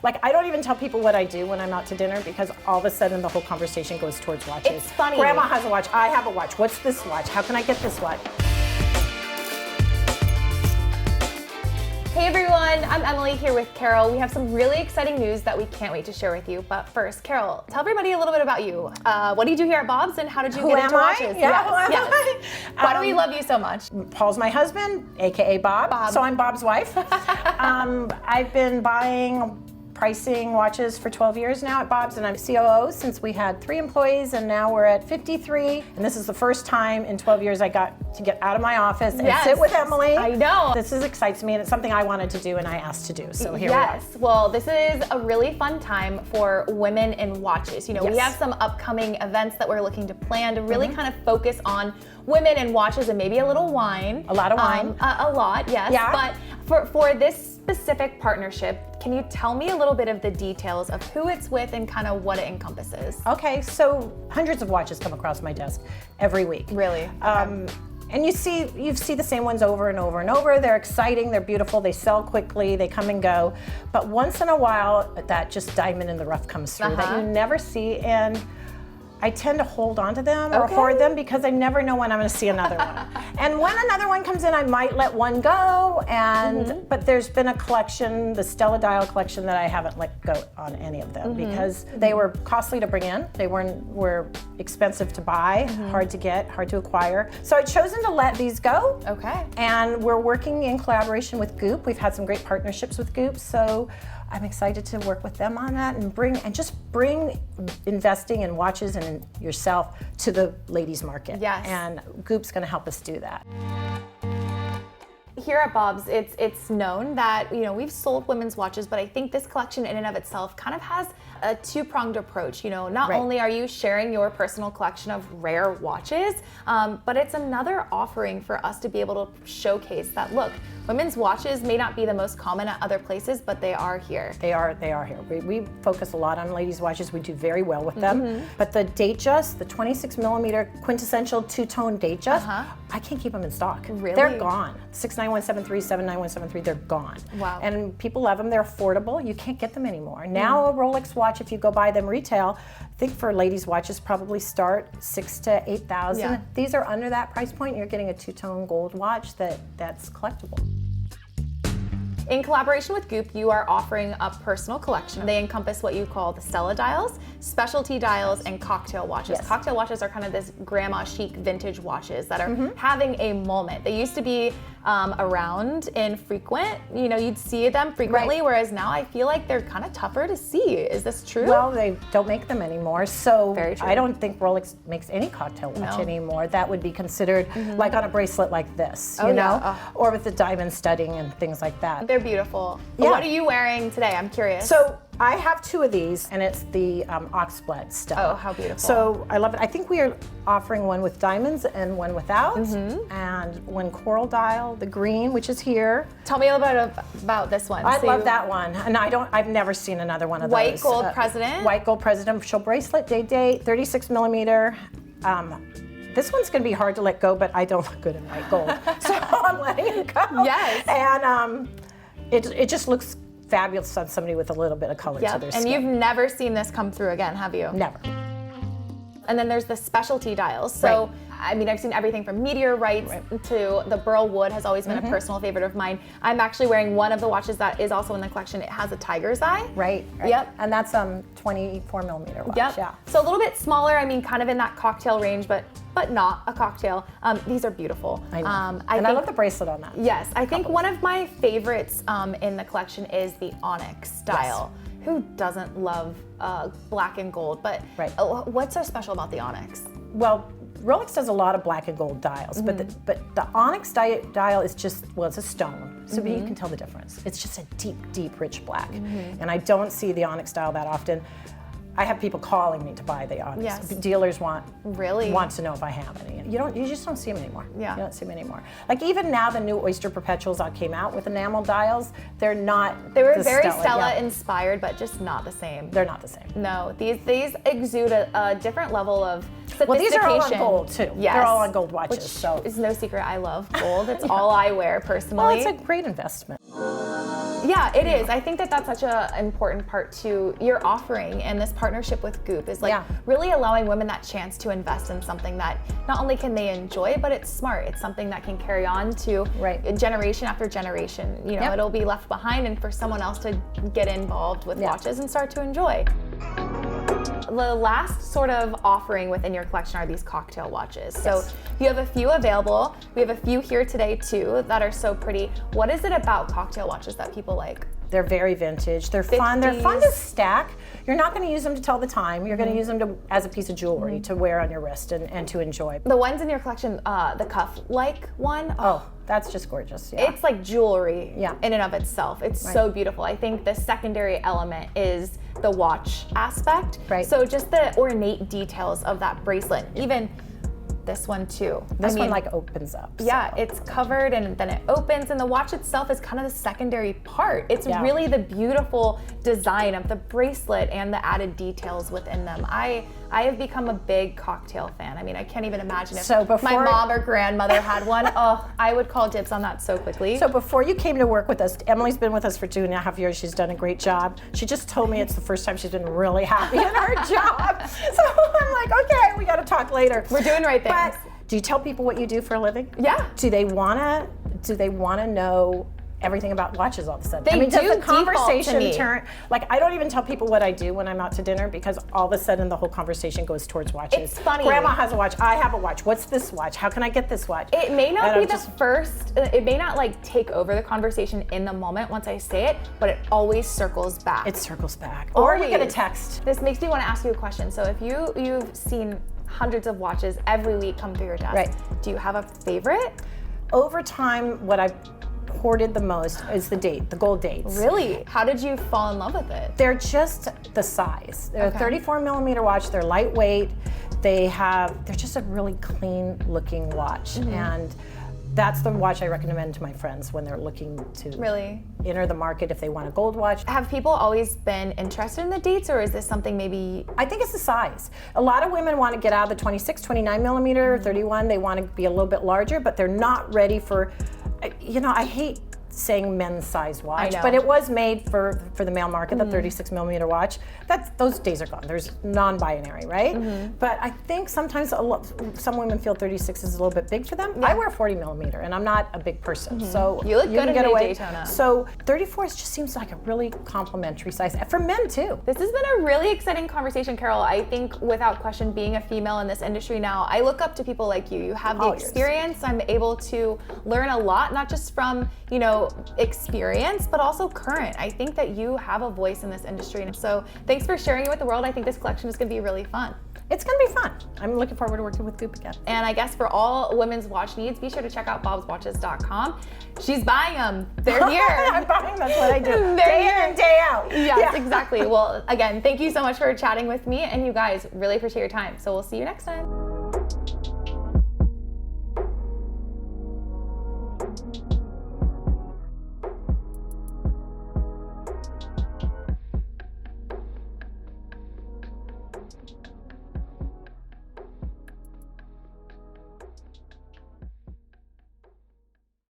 Like, I don't even tell people what I do when I'm out to dinner because all of a sudden the whole conversation goes towards watches. It's funny. Grandma has a watch. I have a watch. What's this watch? How can I get this watch? Hey everyone, I'm Emily here with Carol. We have some really exciting news that we can't wait to share with you. But first, Carol, tell everybody a little bit about you. What do you do here at Bob's and how did you get into watches? Yeah, who am I? Why do we love you so much? Paul's my husband, AKA Bob. So I'm Bob's wife. I've been pricing watches for 12 years now at Bob's, and I'm COO since we had 3 employees, and now we're at 53. And this is the first time in 12 years I got to get out of my office and sit with Emily. I know. This excites me, and it's something I wanted to do and I asked to do, so here we are. Yes, well, this is a really fun time for women in watches. You know, we have some upcoming events that we're looking to plan to really kind of focus on women in watches and maybe a little wine. A lot of wine. A lot, yes. Yeah. But for this specific partnership, can you tell me a little bit of the details of who it's with and kind of what it encompasses? Okay, so hundreds of watches come across my desk every week. Really? And you see the same ones over and over and over. They're exciting, they're beautiful, they sell quickly, they come and go. But once in a while, that just diamond in the rough comes through that you never see, and I tend to hold on to them or hoard them because I never know when I'm going to see another one. And when another one comes in, I might let one go. And but there's been a collection, the Stella Dial collection, that I haven't let go on any of them because they were costly to bring in. They were expensive to buy, hard to get, hard to acquire. So I've chosen to let these go. Okay. And we're working in collaboration with Goop. We've had some great partnerships with Goop. So I'm excited to work with them on that and bring investing in watches and in yourself to the ladies market. Yes. And Goop's going to help us do that. Here at Bob's, it's known that, you know, we've sold women's watches, but I think this collection in and of itself kind of has a two-pronged approach. You know, not only are you sharing your personal collection of rare watches, but it's another offering for us to be able to showcase that, look, women's watches may not be the most common at other places, but they are here. They are here. We focus a lot on ladies' watches. We do very well with them. But the Datejust, the 26 millimeter quintessential two-tone Datejust, I can't keep them in stock. Really? They're gone. 69173, 79173, they're gone. Wow. And people love them. They're affordable. You can't get them anymore. Now a Rolex watch, if you go buy them retail, I think for ladies' watches probably start $6,000 to $8,000. Yeah. These are under that price point. You're getting a two-tone gold watch that's collectible. In collaboration with Goop, you are offering a personal collection. They encompass what you call the Stella dials, specialty dials, and cocktail watches. Yes. Cocktail watches are kind of this grandma chic vintage watches that are having a moment. They used to be around infrequent. You know, you'd see them frequently, whereas now I feel like they're kind of tougher to see. Is this true? Well, they don't make them anymore, so Very true. I don't think Rolex makes any cocktail watch anymore. That would be considered like on a bracelet like this, you know, or with the diamond studding and things like that. They're beautiful. Yeah. What are you wearing today? I'm curious. So I have 2 of these, and it's the oxblood Stella. Oh, how beautiful. So I love it. I think we are offering one with diamonds and one without, and one coral dial, the green, which is here. Tell me a little bit about this one. I love that one, and I've never seen another one of those. White gold president? White gold president, show bracelet, date, 36 millimeter. This one's going to be hard to let go, but I don't look good in white gold, so I'm letting it go. Yes. And it just looks fabulous on somebody with a little bit of color to their skin. And you've never seen this come through again, have you? Never. And then there's the specialty dials. So, I mean, I've seen everything from meteorites to the Burl Wood has always been a personal favorite of mine. I'm actually wearing one of the watches that is also in the collection. It has a tiger's eye. Right. Yep. And that's 24 millimeter watch. Yep. Yeah. So a little bit smaller. I mean, kind of in that cocktail range, but not a cocktail. These are beautiful. I know. I love the bracelet on that. Yes, I think one of my favorites in the collection is the onyx dial. Yes. Who doesn't love black and gold? But what's so special about the onyx? Well, Rolex does a lot of black and gold dials, but the onyx dial is just, well, it's a stone, so you can tell the difference. It's just a deep, deep, rich black, and I don't see the onyx dial that often. I have people calling me to buy the onyx. Yes. Dealers want to know if I have any. You just don't see them anymore. Yeah. You don't see them anymore. Like even now, the new Oyster Perpetuals that came out with enamel dials, they're not. They were very Stella inspired, but just not the same. They're not the same. No, these exude a different level of sophistication. Well, these are all on gold too. Yes. They're all on gold watches. Which so is no secret. I love gold. It's all I wear personally. Well, it's a great investment. Yeah, it is. I think that that's such an important part to your offering, and this partnership with Goop is like really allowing women that chance to invest in something that not only can they enjoy, but it's smart. It's something that can carry on to generation after generation. You know, it'll be left behind, and for someone else to get involved with watches and start to enjoy. The last sort of offering within your collection are these cocktail watches. So you have a few available. We have a few here today too that are so pretty. What is it about cocktail watches that people like? They're very vintage. They're fun. They're fun to stack. You're not going to use them to tell the time. You're going to use them as a piece of jewelry to wear on your wrist and to enjoy. The ones in your collection, the cuff-like one. Oh, that's just gorgeous. It's like jewelry in and of itself. It's so beautiful. I think the secondary element is the watch aspect. So just the ornate details of that bracelet, even this one too. This one like opens up. Yeah, it's covered and then it opens, and the watch itself is kind of the secondary part. It's really the beautiful design of the bracelet and the added details within them. I have become a big cocktail fan. I mean, I can't even imagine if my mom or grandmother had one. Oh, I would call dibs on that so quickly. So before you came to work with us, Emily's been with us for 2.5 years. She's done a great job. She just told me it's the first time she's been really happy in her job. So I'm like, okay, we got to talk later. We're doing right things. But do you tell people what you do for a living? Yeah. Do they wanna know everything about watches all of a sudden? They does do the conversation default to me. turn, like I don't even tell people what I do when I'm out to dinner, because all of a sudden the whole conversation goes towards watches. It's funny. Grandma has a watch, I have a watch. What's this watch? How can I get this watch? It may not be the first, it may not like take over the conversation in the moment once I say it, but it always circles back. It circles back. Or you get a text. This makes me want to ask you a question. So if you've seen hundreds of watches every week come through your desk, do you have a favorite? Over time, what I've hoarded the most is the gold dates. Really? How did you fall in love with it? They're just the size. They're a 34 millimeter watch. They're lightweight. They're just a really clean looking watch. And that's the watch I recommend to my friends when they're looking to enter the market if they want a gold watch. Have people always been interested in the dates, or is this something maybe? I think it's the size. A lot of women want to get out of the 26, 29 millimeter, 31. They want to be a little bit larger, but they're not ready for, I hate saying men's size watch, but it was made for the male market, the 36 millimeter watch. Those days are gone. There's non-binary, right? But I think sometimes some women feel 36 is a little bit big for them. I wear 40 millimeter and I'm not a big person, so you look good in get away. Daytona. So 34 just seems like a really complimentary size for men too. This has been a really exciting conversation, Carol. I think without question, being a female in this industry now, I look up to people like you. You have the experience. I'm able to learn a lot, not just from, experience, but also current. I think that you have a voice in this industry. And so thanks for sharing it with the world. I think this collection is going to be really fun. It's going to be fun. I'm looking forward to working with Goop again. And I guess for all women's watch needs, be sure to check out bobswatches.com. She's buying them. They're here. I'm buying them. That's what I do. Day in and day out. Yes, exactly. Well, again, thank you so much for chatting with me. And you guys, really appreciate your time. So we'll see you next time.